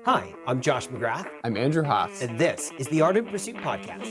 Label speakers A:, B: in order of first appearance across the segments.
A: Hi, I'm Josh McGrath,
B: I'm Andrew Haas.
A: and this is the Art of Pursuit podcast.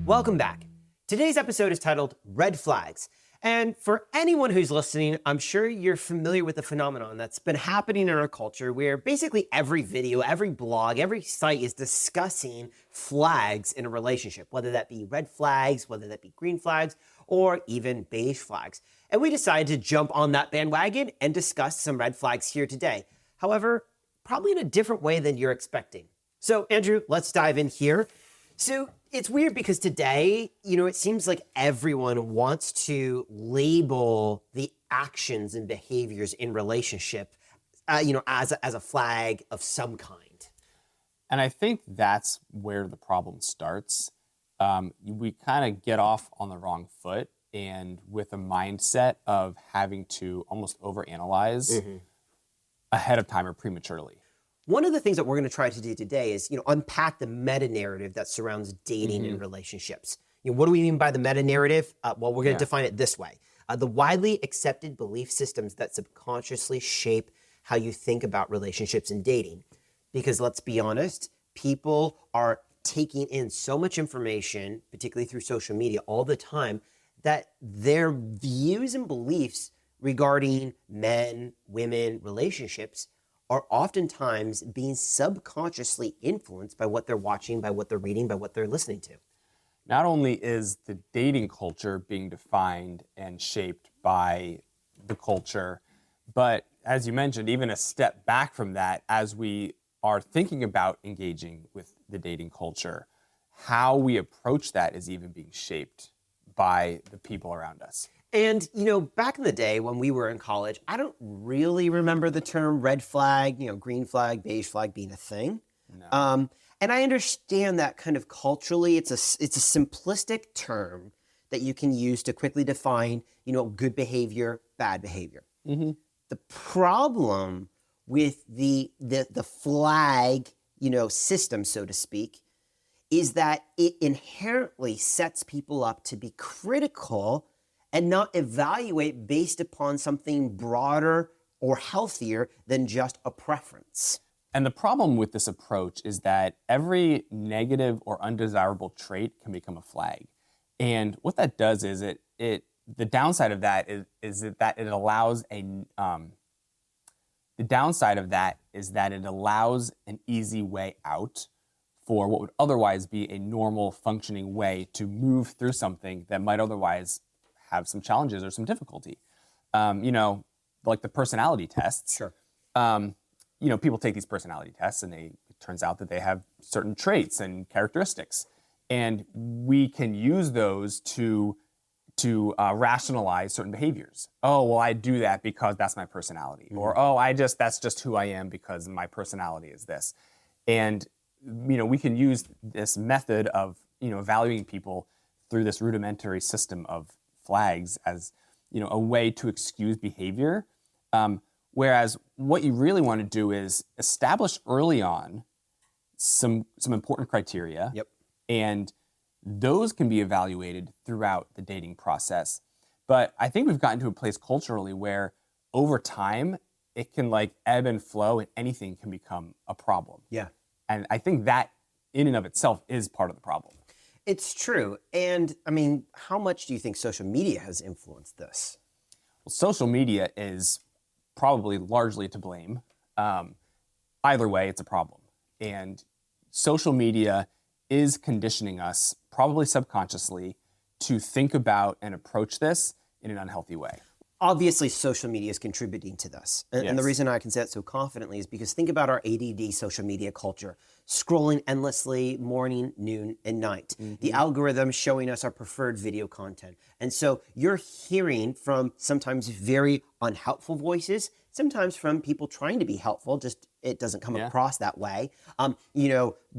A: Welcome back. Today's episode is titled Red Flags. And for anyone who's listening, I'm sure you're familiar with the phenomenon that's been happening in our culture where basically every video, every blog, every site is discussing flags in a relationship, whether that be red flags, whether that be green flags, or even beige flags. And we decided to jump on that bandwagon and discuss some red flags here today. However, probably in a different way than you're expecting. So Andrew, let's dive in here. So it's weird because today, it seems like everyone wants to label the actions and behaviors in relationship, as a flag of some kind.
B: And I think that's where the problem starts. We kind of get off on the wrong foot and with a mindset of having to almost overanalyze ahead of time or prematurely.
A: One of the things that we're going to try to do today is, unpack the meta-narrative that surrounds dating and relationships. What do we mean by the meta-narrative? Well, we're going to define it this way. The widely accepted belief systems that subconsciously shape how you think about relationships and dating. Because let's be honest, people are taking in so much information, particularly through social media all the time, that their views and beliefs regarding men, women, relationships are oftentimes being subconsciously influenced by what they're watching, by what they're reading, by what they're listening to.
B: Not only is the dating culture being defined and shaped by the culture, but as you mentioned, even a step back from that, as we are thinking about engaging with the dating culture, how we approach that is even being shaped by the people around us.
A: And, back in the day when we were in college, I don't really remember the term red flag, green flag, beige flag being a thing.
B: No.
A: And I understand that kind of culturally, it's a simplistic term that you can use to quickly define, good behavior, bad behavior.
B: Mm-hmm.
A: The problem with the flag, system, so to speak, is that it inherently sets people up to be critical and not evaluate based upon something broader or healthier than just a preference.
B: And the problem with this approach is that every negative or undesirable trait can become a flag. And what that does is the downside of that is that it allows an easy way out for what would otherwise be a normal functioning way to move through something that might otherwise have some challenges or some difficulty. Like the personality tests.
A: Sure.
B: People take these personality tests and it turns out that they have certain traits and characteristics. And we can use those to rationalize certain behaviors. Oh, well, I do that because that's my personality. Or, that's just who I am because my personality is this. And, we can use this method of, evaluating people through this rudimentary system of flags as a way to excuse behavior, whereas what you really want to do is establish early on some important criteria, and those can be evaluated throughout the dating process. But I think we've gotten to a place culturally where over time it can ebb and flow, and anything can become a problem.
A: Yeah,
B: and I think that in and of itself is part of the problem.
A: It's true. And how much do you think social media has influenced this?
B: Well, social media is probably largely to blame. Either way, it's a problem. And social media is conditioning us, probably subconsciously, to think about and approach this in an unhealthy way.
A: Obviously, social media is contributing to this. And the reason I can say that so confidently is because think about our ADD social media culture, scrolling endlessly morning, noon, and night. The algorithm showing us our preferred video content. And so you're hearing from sometimes very unhelpful voices, sometimes from people trying to be helpful, just it doesn't come across that way.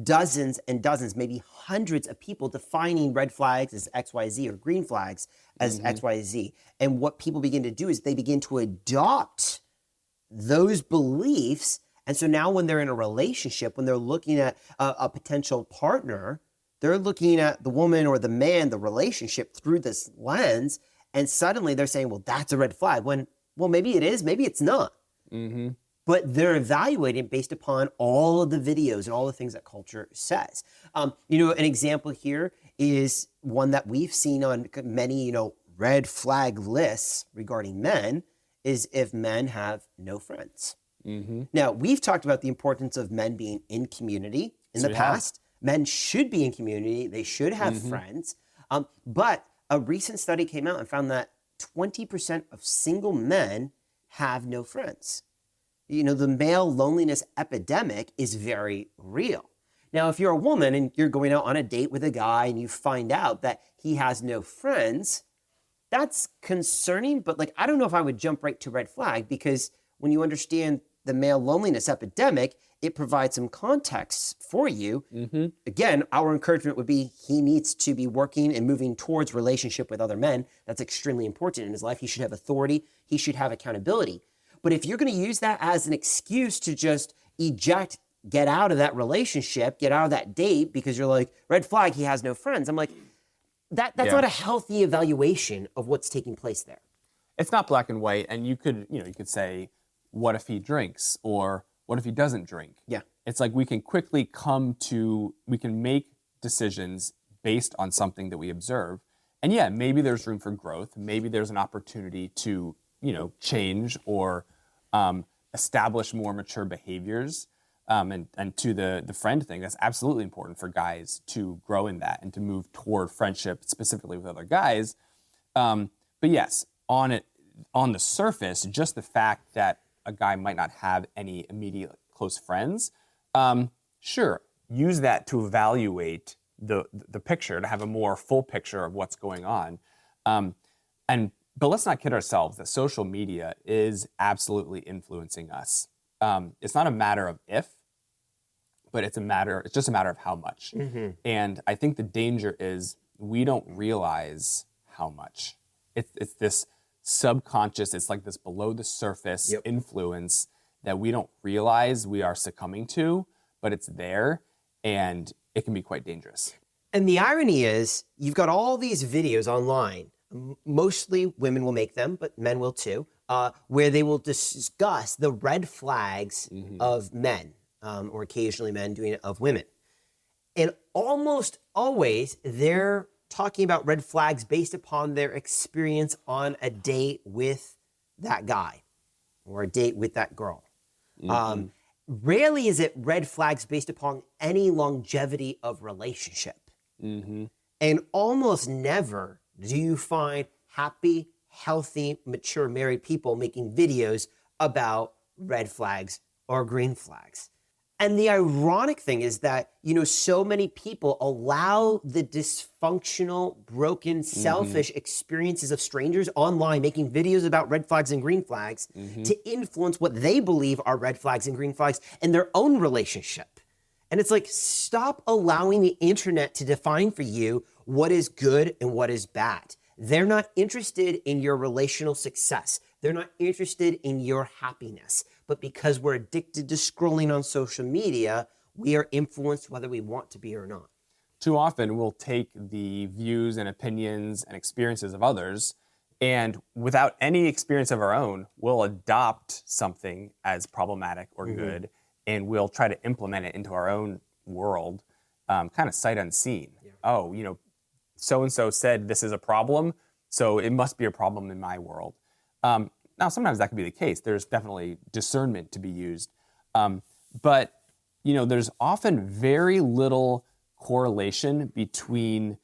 A: Dozens and dozens, maybe hundreds of people defining red flags as XYZ or green flags as XYZ. And what people begin to do is they begin to adopt those beliefs And so now when they're in a relationship, when they're looking at a potential partner, they're looking at the woman or the man, the relationship through this lens. And suddenly they're saying, well, that's a red flag. When, well, maybe it is, maybe it's not.
B: Mm-hmm.
A: But they're evaluating based upon all of the videos and all the things that culture says. An example here is one that we've seen on many, red flag lists regarding men is if men have no friends.
B: Mm-hmm.
A: Now, we've talked about the importance of men being in community in the past. Men should be in community. They should have friends. But a recent study came out and found that 20% of single men have no friends. The male loneliness epidemic is very real. Now, if you're a woman and you're going out on a date with a guy and you find out that he has no friends, that's concerning. But I don't know if I would jump right to red flag, because when you understand the male loneliness epidemic, it provides some context for you. Mm-hmm. Again, our encouragement would be he needs to be working and moving towards relationship with other men. That's extremely important in his life. He should have authority. He should have accountability. But if you're going to use that as an excuse to just eject, get out of that relationship, get out of that date because you're like, red flag, he has no friends. I'm like, that's not a healthy evaluation of what's taking place there.
B: It's not black and white. And you could say, what if he drinks? Or what if he doesn't drink?
A: Yeah.
B: It's like we can make decisions based on something that we observe. And yeah, maybe there's room for growth. Maybe there's an opportunity to change or establish more mature behaviors. And to the friend thing, that's absolutely important for guys to grow in that and to move toward friendship specifically with other guys. But yes, on the surface, just the fact that a guy might not have any immediate close friends, sure, use that to evaluate the picture, to have a more full picture of what's going on. But let's not kid ourselves that social media is absolutely influencing us. It's not a matter of if, but it's just a matter of how much. Mm-hmm. And I think the danger is we don't realize how much. It's this subconscious, it's like this below the surface influence that we don't realize we are succumbing to, but it's there and it can be quite dangerous.
A: And the irony is you've got all these videos online. Mostly women will make them, but men will too, where they will discuss the red flags of men, or occasionally men doing it of women. And almost always they're talking about red flags based upon their experience on a date with that guy or a date with that girl. Mm-hmm. Rarely is it red flags based upon any longevity of relationship. Mm-hmm. And almost never do you find happy, healthy, mature married people making videos about red flags or green flags? And the ironic thing is that, so many people allow the dysfunctional, broken, selfish experiences of strangers online making videos about red flags and green flags to influence what they believe are red flags and green flags in their own relationship. And it's like, stop allowing the internet to define for you what is good and what is bad. They're not interested in your relational success. They're not interested in your happiness. But because we're addicted to scrolling on social media, we are influenced whether we want to be or not.
B: Too often we'll take the views and opinions and experiences of others, and without any experience of our own, we'll adopt something as problematic or good, and we'll try to implement it into our own world, kind of sight unseen. Yeah. Oh, so-and-so said this is a problem, so it must be a problem in my world. Now, sometimes that could be the case. There's definitely discernment to be used. But, there's often very little correlation between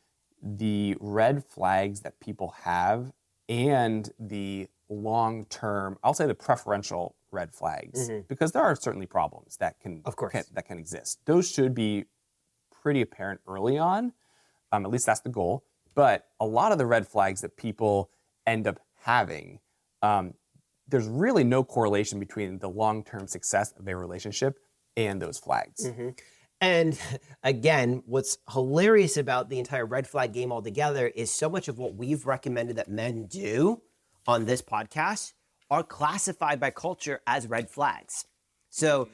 B: the red flags that people have and the long-term, I'll say the preferential red flags, because there are certainly problems that can exist. Those should be pretty apparent early on. At least that's the goal. But a lot of the red flags that people end up having, there's really no correlation between the long-term success of a relationship and those flags. Mm-hmm.
A: And again, what's hilarious about the entire red flag game altogether is so much of what we've recommended that men do on this podcast are classified by culture as red flags. So,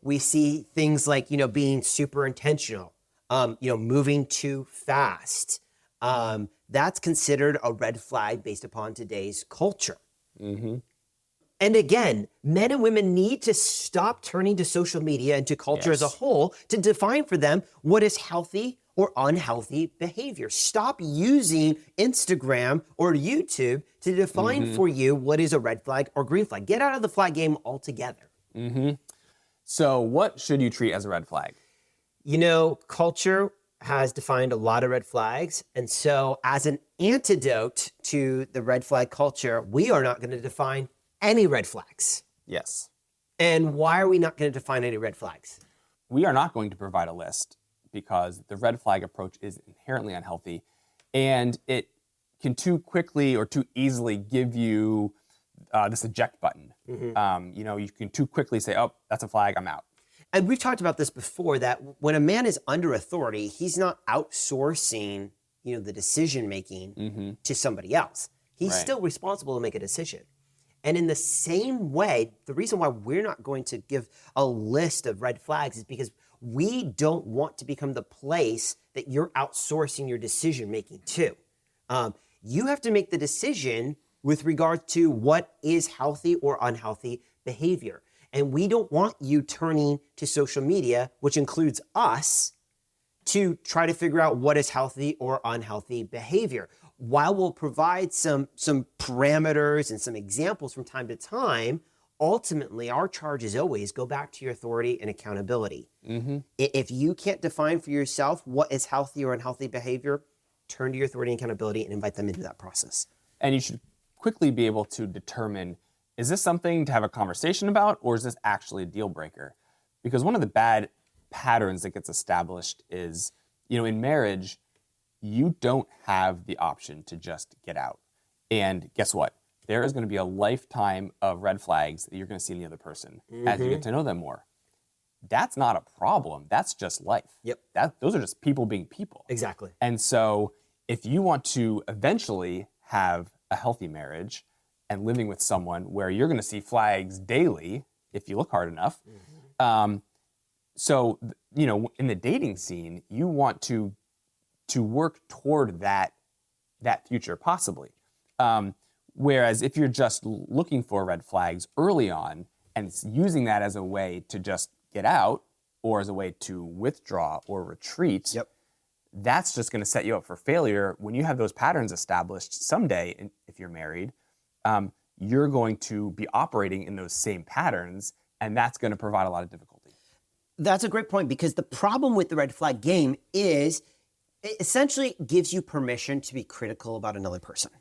A: we see things like, being super intentional, moving too fast. That's considered a red flag based upon today's culture. And again, men and women need to stop turning to social media and to culture as a whole to define for them what is healthy or unhealthy behavior. Stop using Instagram or YouTube to define for you what is a red flag or green flag. Get out of the flag game altogether.
B: So what should you treat as a red flag?
A: Culture has defined a lot of red flags. And so as an antidote to the red flag culture, we are not going to define any red flags.
B: Yes.
A: And why are we not going to define any red flags?
B: We are not going to provide a list because the red flag approach is inherently unhealthy, and it can too quickly or too easily give you this eject button. You can too quickly say, oh, that's a flag, I'm out.
A: And we've talked about this before, that when a man is under authority, he's not outsourcing, the decision-making to somebody else. He's still responsible to make a decision. And in the same way, the reason why we're not going to give a list of red flags is because we don't want to become the place that you're outsourcing your decision-making to. You have to make the decision with regard to what is healthy or unhealthy behavior. And we don't want you turning to social media, which includes us, to try to figure out what is healthy or unhealthy behavior. While we'll provide some parameters and some examples from time to time, ultimately our charge is always go back to your authority and accountability. If you can't define for yourself what is healthy or unhealthy behavior, turn to your authority and accountability and invite them into that process.
B: And you should quickly be able to determine, is this something to have a conversation about, or is this actually a deal breaker? Because one of the bad patterns that gets established is, in marriage, you don't have the option to just get out. And guess what? There is going to be a lifetime of red flags that you're going to see in the other person as you get to know them more. That's not a problem. That's just life. Those are just people being people.
A: Exactly.
B: And so if you want to eventually have a healthy marriage and living with someone where you're going to see flags daily, if you look hard enough, so, in the dating scene, you want to work toward that future possibly. Whereas if you're just looking for red flags early on and using that as a way to just get out or as a way to withdraw or retreat, that's just going to set you up for failure. When you have those patterns established someday, if you're married, you're going to be operating in those same patterns, and that's going to provide a lot of difficulty.
A: That's a great point, because the problem with the red flag game is it essentially gives you permission to be critical about another person.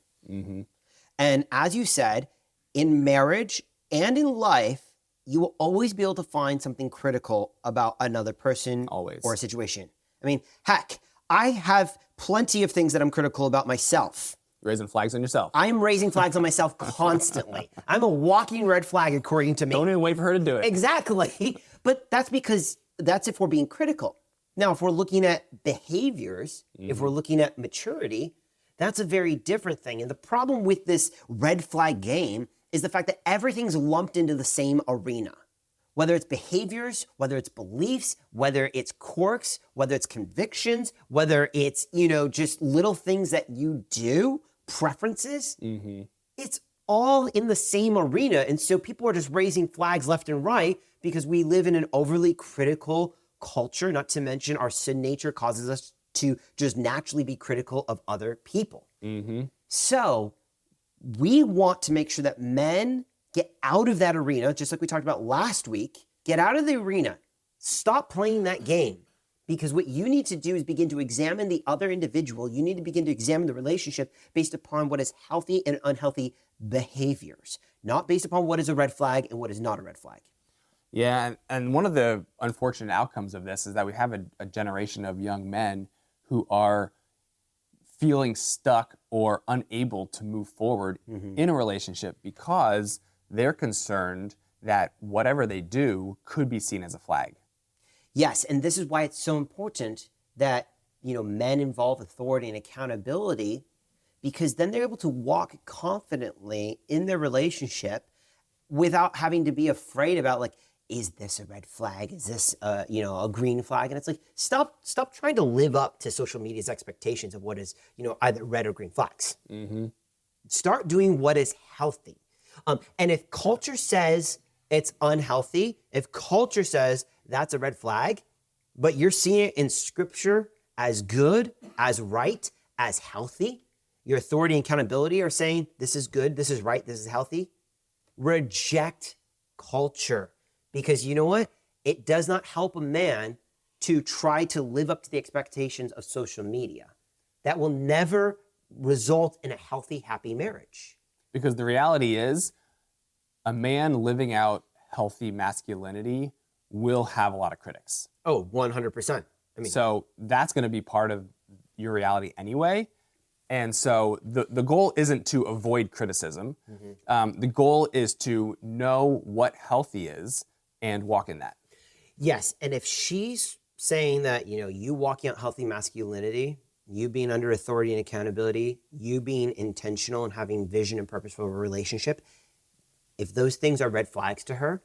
A: And as you said, in marriage and in life, you will always be able to find something critical about another person or a situation. I mean, heck, I have plenty of things that I'm critical about myself.
B: Raising flags on yourself.
A: I'm raising flags on myself constantly. I'm a walking red flag, according to me.
B: Don't even wait for her to do it.
A: Exactly. But that's because that's if we're being critical. Now, if we're looking at behaviors, if we're looking at maturity, that's a very different thing. And the problem with this red flag game is the fact that everything's lumped into the same arena. Whether it's behaviors, whether it's beliefs, whether it's quirks, whether it's convictions, whether it's, just little things that you do, preferences, it's all in the same arena. And so people are just raising flags left and right because we live in an overly critical culture, not to mention our sin nature causes us to just naturally be critical of other people. So we want to make sure that men get out of that arena, just like we talked about last week. Get out of the arena. Stop playing that game. Because what you need to do is begin to examine the other individual. You need to begin to examine the relationship based upon what is healthy and unhealthy behaviors, not based upon what is a red flag and what is not a red flag.
B: Yeah, and one of the unfortunate outcomes of this is that we have a generation of young men who are feeling stuck or unable to move forward in a relationship because they're concerned that whatever they do could be seen as a flag.
A: Yes, and this is why it's so important that, men involve authority and accountability, because then they're able to walk confidently in their relationship without having to be afraid about, is this a red flag? Is this a green flag? And it's like, stop trying to live up to social media's expectations of what is, either red or green flags. Start doing what is healthy. And if culture says it's unhealthy, if culture says that's a red flag, but you're seeing it in scripture as good, as right, as healthy, your authority and accountability are saying this is good, this is right, this is healthy, reject culture. Because you know what? It does not help a man to try to live up to the expectations of social media. That will never result in a healthy, happy marriage.
B: Because the reality is, a man living out healthy masculinity will have a lot of critics.
A: Oh, 100%.
B: So that's going to be part of your reality anyway. And so the goal isn't to avoid criticism. The goal is to know what healthy is and walk in that.
A: Yes, and if she's saying that, you walking out healthy masculinity, you being under authority and accountability, you being intentional and having vision and purpose for a relationship, if those things are red flags to her,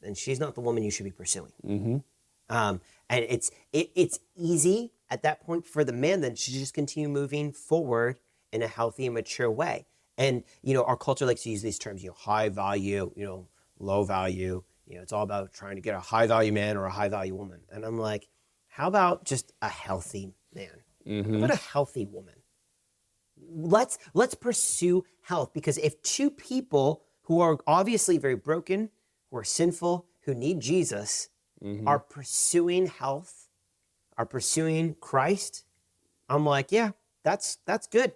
A: then she's not the woman you should be pursuing. And it's easy at that point for the man then to just continue moving forward in a healthy and mature way. And, our culture likes to use these terms, high value, low value. It's all about trying to get a high value man or a high value woman. And I'm like, how about just a healthy man? How about a healthy woman? Let's pursue health, because if two people who are obviously very broken, who are sinful, who need Jesus, are pursuing health, are pursuing Christ, I'm like, yeah, that's good.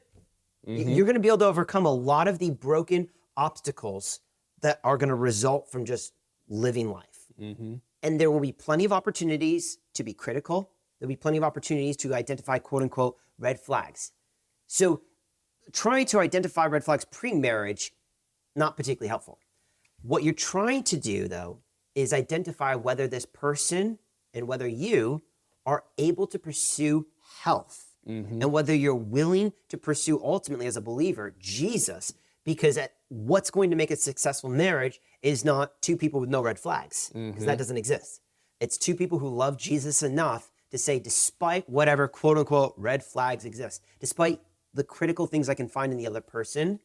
A: You're going to be able to overcome a lot of the broken obstacles that are going to result from just living life. And there will be plenty of opportunities to be critical. There'll be plenty of opportunities to identify quote unquote red flags. So trying to identify red flags pre-marriage, not particularly helpful. What you're trying to do though is identify whether this person and whether you are able to pursue health and whether you're willing to pursue ultimately as a believer, Jesus, because what's going to make a successful marriage is not two people with no red flags, because that doesn't exist. It's two people who love Jesus enough to say, despite whatever quote unquote red flags exist, despite the critical things I can find in the other person,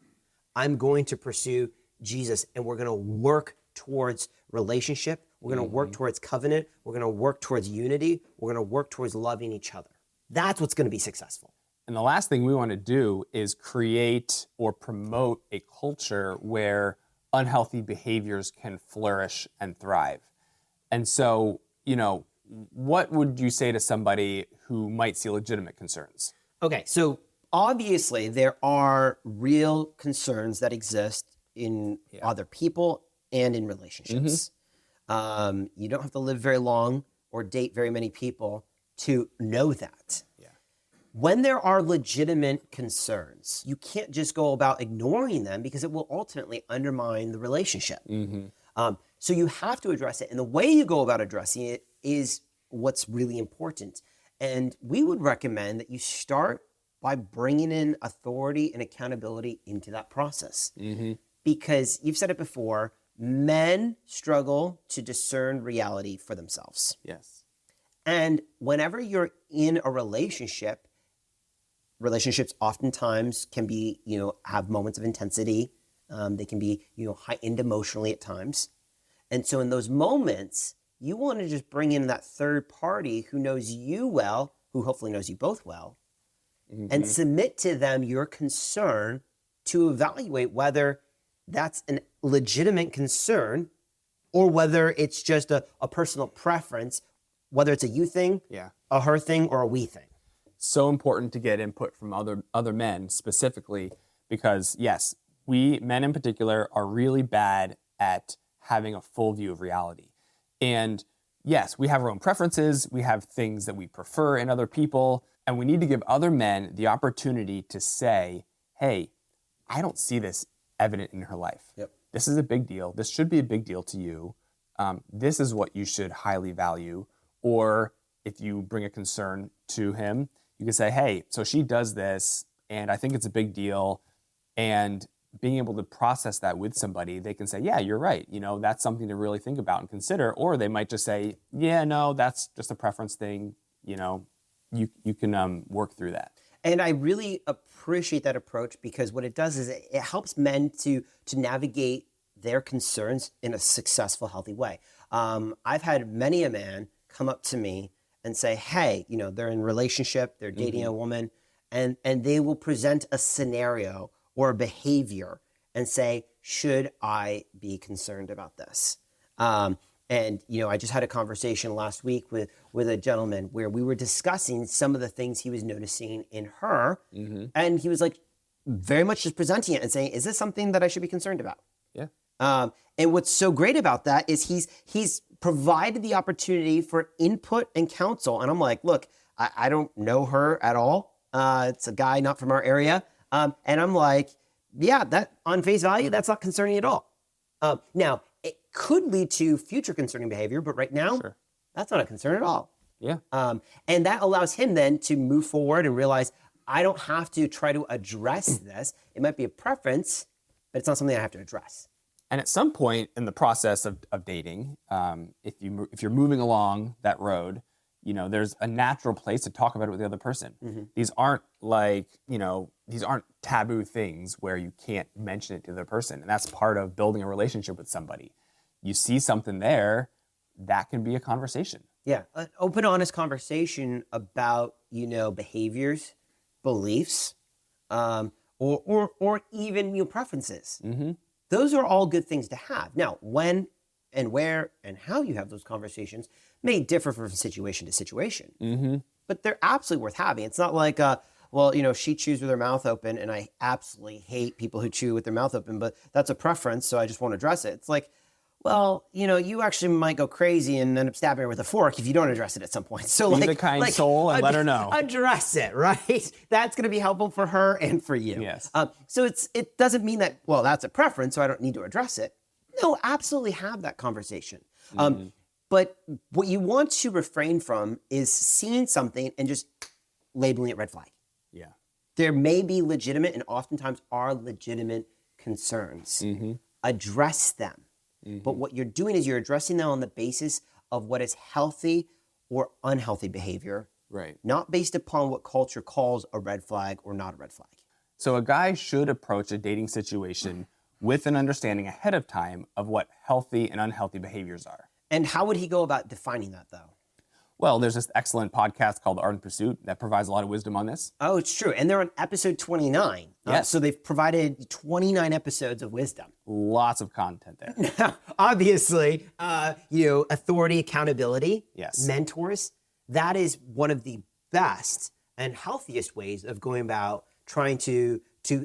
A: I'm going to pursue Jesus, and we're going to work towards relationship. We're going to work towards covenant. We're going to work towards unity. We're going to work towards loving each other. That's what's going to be successful.
B: And the last thing we want to do is create or promote a culture where unhealthy behaviors can flourish and thrive. And so, what would you say to somebody who might see legitimate concerns?
A: Okay, so obviously there are real concerns that exist in other people and in relationships. You don't have to live very long or date very many people to know that. When there are legitimate concerns, you can't just go about ignoring them, because it will ultimately undermine the relationship. So you have to address it. And the way you go about addressing it is what's really important. And we would recommend that you start by bringing in authority and accountability into that process. Because you've said it before, men struggle to discern reality for themselves.
B: Yes.
A: And whenever you're in a relationship, relationships oftentimes can be, have moments of intensity. They can be, heightened emotionally at times. And so in those moments, you want to just bring in that third party who knows you well, who hopefully knows you both well, and submit to them your concern to evaluate whether that's a legitimate concern or whether it's just a personal preference, whether it's a you thing, a her thing, or a we thing.
B: So important to get input from other men specifically, because yes, we men in particular are really bad at having a full view of reality. And yes, we have our own preferences, we have things that we prefer in other people, and we need to give other men the opportunity to say, hey, I don't see this evident in her life. This is a big deal. This should be a big deal to you. This is what you should highly value. Or if you bring a concern to him, you can say, hey, so she does this, and I think it's a big deal, and being able to process that with somebody, they can say, yeah, you're right. That's something to really think about and consider. Or they might just say, yeah, no, that's just a preference thing. You can work through that.
A: And I really appreciate that approach, because what it does is it helps men to navigate their concerns in a successful, healthy way. I've had many a man come up to me and say, hey, they're in a relationship, they're dating a woman, and they will present a scenario or a behavior and say, should I be concerned about this? And I just had a conversation last week with a gentleman where we were discussing some of the things he was noticing in her. And he was like very much just presenting it and saying, is this something that I should be concerned about?
B: Yeah.
A: And what's so great about that is he's provided the opportunity for input and counsel. And I'm like, look, I don't know her at all. It's a guy not from our area. And I'm like, yeah, that on face value, that's not concerning at all. Now, it could lead to future concerning behavior, but right now, that's not a concern at all.
B: Yeah.
A: And that allows him then to move forward and realize, I don't have to try to address this. It might be a preference, but it's not something I have to address.
B: And at some point in the process of dating, if you're moving along that road, there's a natural place to talk about it with the other person. These aren't these aren't taboo things where you can't mention it to the other person. And that's part of building a relationship with somebody. You see something there, that can be a conversation.
A: Yeah, an open, honest conversation about, behaviors, beliefs, or even preferences. Those are all good things to have. Now, when and where and how you have those conversations may differ from situation to situation, but they're absolutely worth having. It's not like, she chews with her mouth open, and I absolutely hate people who chew with their mouth open, but that's a preference, so I just won't address it. It's like, well, you actually might go crazy and end up stabbing her with a fork if you don't address it at some point. So
B: be the kind soul and let her know.
A: Address it, right? That's going to be helpful for her and for you.
B: Yes.
A: So it doesn't mean that, well, that's a preference, so I don't need to address it. No, absolutely have that conversation. But what you want to refrain from is seeing something and just labeling it red flag.
B: Yeah.
A: There may be legitimate, and oftentimes are legitimate, concerns. Address them. But what you're doing is you're addressing them on the basis of what is healthy or unhealthy behavior,
B: right?
A: Not based upon what culture calls a red flag or not a red flag.
B: So a guy should approach a dating situation with an understanding ahead of time of what healthy and unhealthy behaviors are.
A: And how would he go about defining that, though?
B: Well, there's this excellent podcast called The Art and Pursuit that provides a lot of wisdom on this.
A: Oh, it's true. And they're on episode 29.
B: Yes.
A: So they've provided 29 episodes of wisdom.
B: Lots of content there.
A: Now, obviously, authority, accountability,
B: yes,
A: mentors, that is one of the best and healthiest ways of going about trying to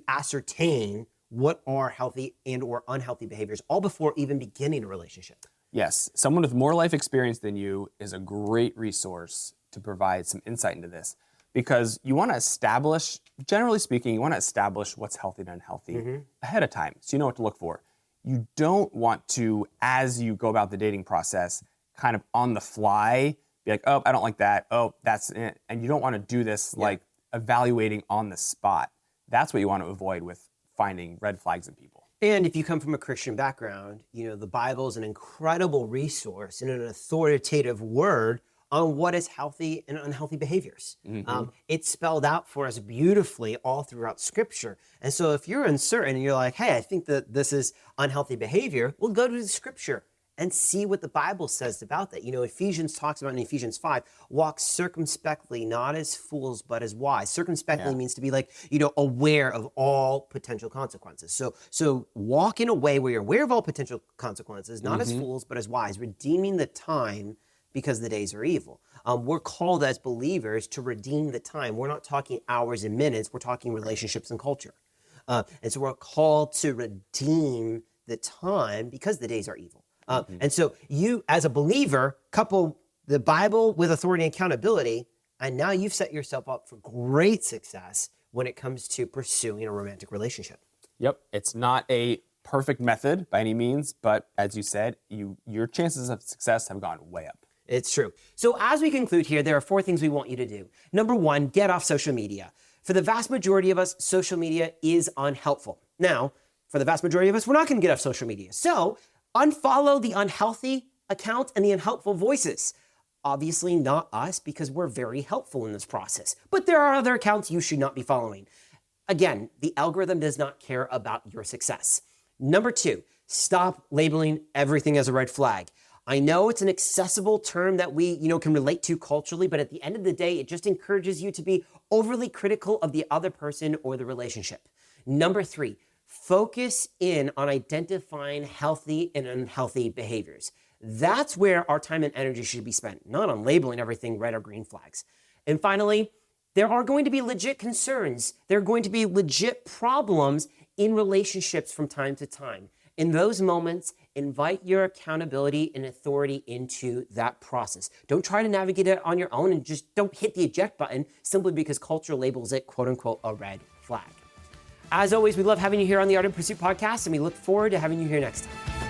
A: ascertain what are healthy and or unhealthy behaviors, all before even beginning a relationship.
B: Yes, someone with more life experience than you is a great resource to provide some insight into this, because you want to establish, generally speaking, what's healthy and unhealthy ahead of time, so you know what to look for. You don't want to, as you go about the dating process, kind of on the fly, be like, oh, I don't like that, oh, that's it. And you don't want to do this like evaluating on the spot. That's what you want to avoid with finding red flags in people.
A: And if you come from a Christian background, the Bible is an incredible resource and an authoritative word on what is healthy and unhealthy behaviors. It's spelled out for us beautifully all throughout Scripture. And so if you're uncertain and you're like, hey, I think that this is unhealthy behavior, well, go to the Scripture and see what the Bible says about that. Ephesians talks about in Ephesians 5, walk circumspectly, not as fools, but as wise. Circumspectly means to be aware of all potential consequences. So walk in a way where you're aware of all potential consequences, not as fools, but as wise, redeeming the time because the days are evil. We're called as believers to redeem the time. We're not talking hours and minutes. We're talking relationships and culture. And so we're called to redeem the time because the days are evil. And so you, as a believer, couple the Bible with authority and accountability, and now you've set yourself up for great success when it comes to pursuing a romantic relationship.
B: Yep. It's not a perfect method by any means, but as you said, your chances of success have gone way up.
A: It's true. So as we conclude here, there are 4 things we want you to do. Number 1, get off social media. For the vast majority of us, social media is unhelpful. Now, for the vast majority of us, we're not going to get off social media. So unfollow the unhealthy accounts and the unhelpful voices. Obviously not us, because we're very helpful in this process. But there are other accounts you should not be following. Again, the algorithm does not care about your success. Number 2, stop labeling everything as a red flag. I know it's an accessible term that we, can relate to culturally, but at the end of the day, it just encourages you to be overly critical of the other person or the relationship. Number 3, focus in on identifying healthy and unhealthy behaviors. That's where our time and energy should be spent, not on labeling everything red or green flags. And finally, there are going to be legit concerns. There are going to be legit problems in relationships from time to time. In those moments, invite your accountability and authority into that process. Don't try to navigate it on your own, and just don't hit the eject button simply because culture labels it, quote unquote, a red flag. As always, we love having you here on the Art of Pursuit podcast, and we look forward to having you here next time.